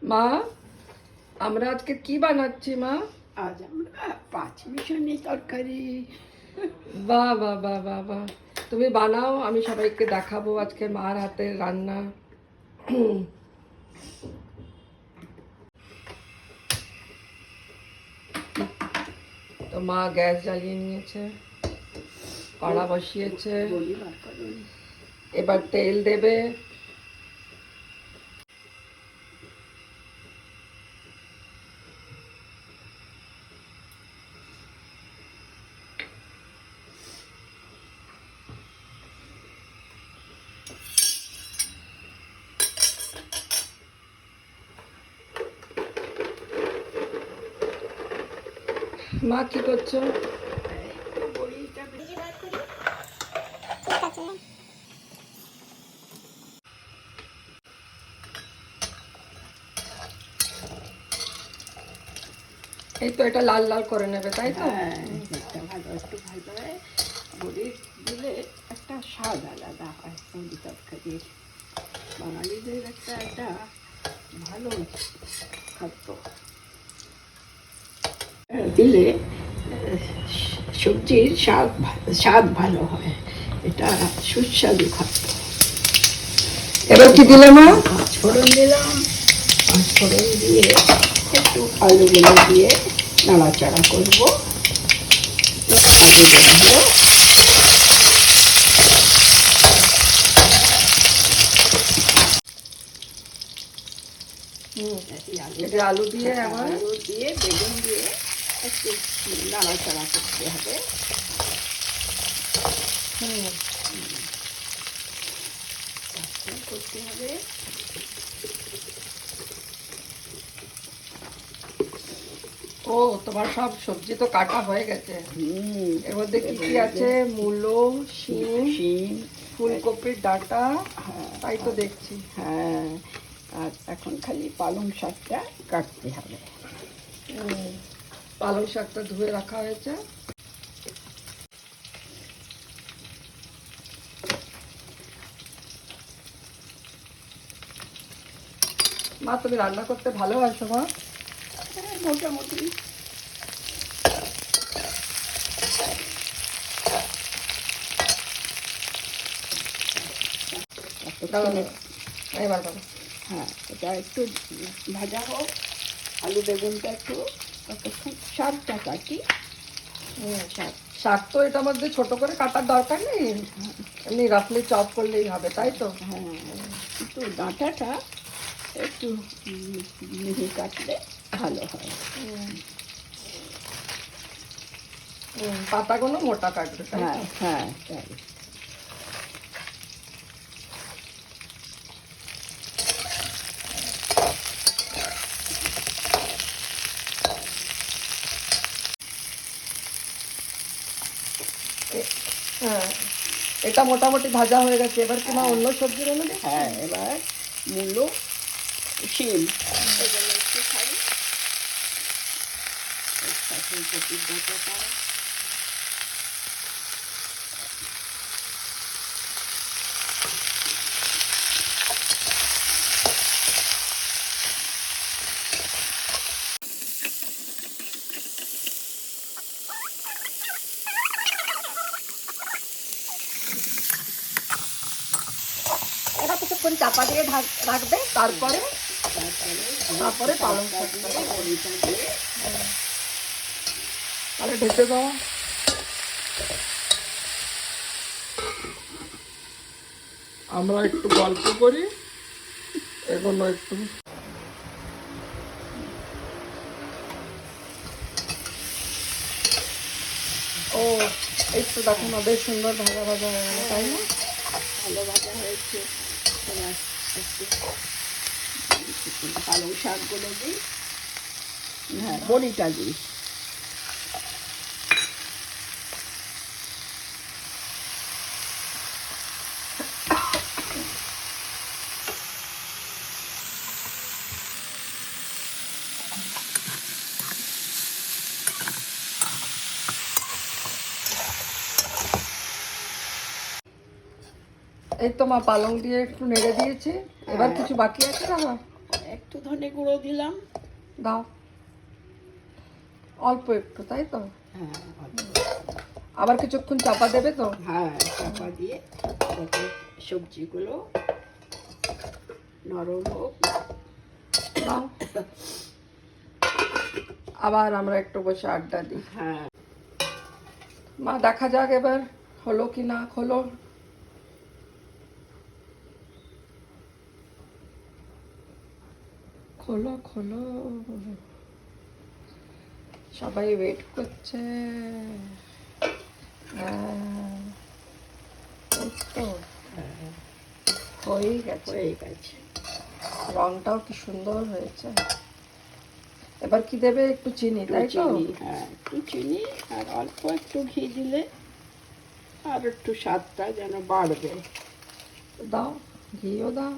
মা, আমরা আজকে কি বানাচ্ছি মা? আজ আমরা পাঁচ মিশালি তরকারি। বাহ বাহ বাহ বাহ বাহ, তুমি বানাও, আমি সবাইকে দেখাবো আজকে মার হাতের রান্না। তো মা গ্যাস জ্বালিয়ে নিয়েছে, কড়া বসিয়েছে, এবার তেল দেবে। মা কি করছো? এই তো এটা লাল লাল করে নেবে, তাই তো? একটু ভালো হয়, বড়ি দিলে একটা স্বাদ আলাদা হয় বড়ি তরকারির। বাঙালিদের একটা একটা ভালো খাদ্য দিলে সবজির স্বাদ ভালো হয়, এটা সুস্বাদু খাদ্য। এবার কি দিলে মা? পাঁচফোড়ন দিলাম, পাঁচফোড়ন দিয়ে একটু আলুগুলো দিয়ে নাড়াচাড়া করবো। আলু দিয়ে আবার আলু দিয়ে বেগুন দিয়ে একটু নাড়াচাড়া করতে হবে। করতে হবে। ও, তোমার সব সবজি তো কাটা হয়ে গেছে। এর মধ্যে কি কি আছে? মূলো, শিম, ফুলকপির ডাঁটা, তাই তো দেখছি। হ্যাঁ, আর এখন খালি পালং শাকটা কাটতে হবে। পালং শাকটা ধুয়ে রাখা হয়েছে। মা, তুমি রান্না করতে ভালোবাসো মা? মোটামুটি। এবার বলো। হ্যাঁ, এটা একটু ভাজা হোক, আলু বেগুনটা একটু শাকটা কাটি। শাক তো এটার মধ্যে ছোট করে কাটার দরকার নেই, এমনি রাফলি চপ করলেই হবে, তাই তো? হ্যাঁ, একটু ডাঁটাটা একটু মিহি কাটলে ভালো হয়। পাতাগুলো মোটা কাটবে, তাই তো? হ্যাঁ, তাই। হ্যাঁ, এটা মোটামুটি ভাজা হয়ে গেছে। এবার কি মা অন্য সবজির হলো? হ্যাঁ, এবার মূলো, শিম এগুলো একটু খাই। ফুলকপির ডাঁটাটা, এবার কিছুক্ষণ চাপা দিয়ে রাখবে, তারপরে পালং শাক তাহলে ঢেকে দাও। আমরা একটু গল্প করি, এগুলো একটু ও একটু দেখো না, বেশ সুন্দর ভাজা ভাজা হয়ে গেল, তাই না? ভালো ভাজা হয়েছে। এবার একটু পালং শাকগুলো দিই, হ্যাঁ, বড়িটা দিই। এই তো মা পালং দিয়ে একটু নেড়ে দিয়েছি। এবার কিছু বাকি আছে না মা? একটু ধনে গুঁড়ো দিলাম। দাও, অল্প একটু, তাই তো? হ্যাঁ অল্প। আবার কিছুক্ষণ চাপা দেবে তো? হ্যাঁ চাপা দিয়ে যাতে সবজিগুলো নরম হোক। দাও, আবার আমরা একটু বসে আড্ডা দিই। হ্যাঁ মা দেখা যাক এবার হলো কি না। খোলো, খোলো, খোলো, সবাই ওয়েট করছে। হ্যাঁ, এই তো হয়েই গেছে। হয়ে গেছে। রংটাও কি সুন্দর হয়েছে। এবার কি দেবে? একটু চিনি, একটু তাই তো? চিনি, হ্যাঁ একটু চিনি আর অল্প একটু ঘি দিলে আর একটু স্বাদটা যেন বাড়বে। দাও, ঘিও দাও।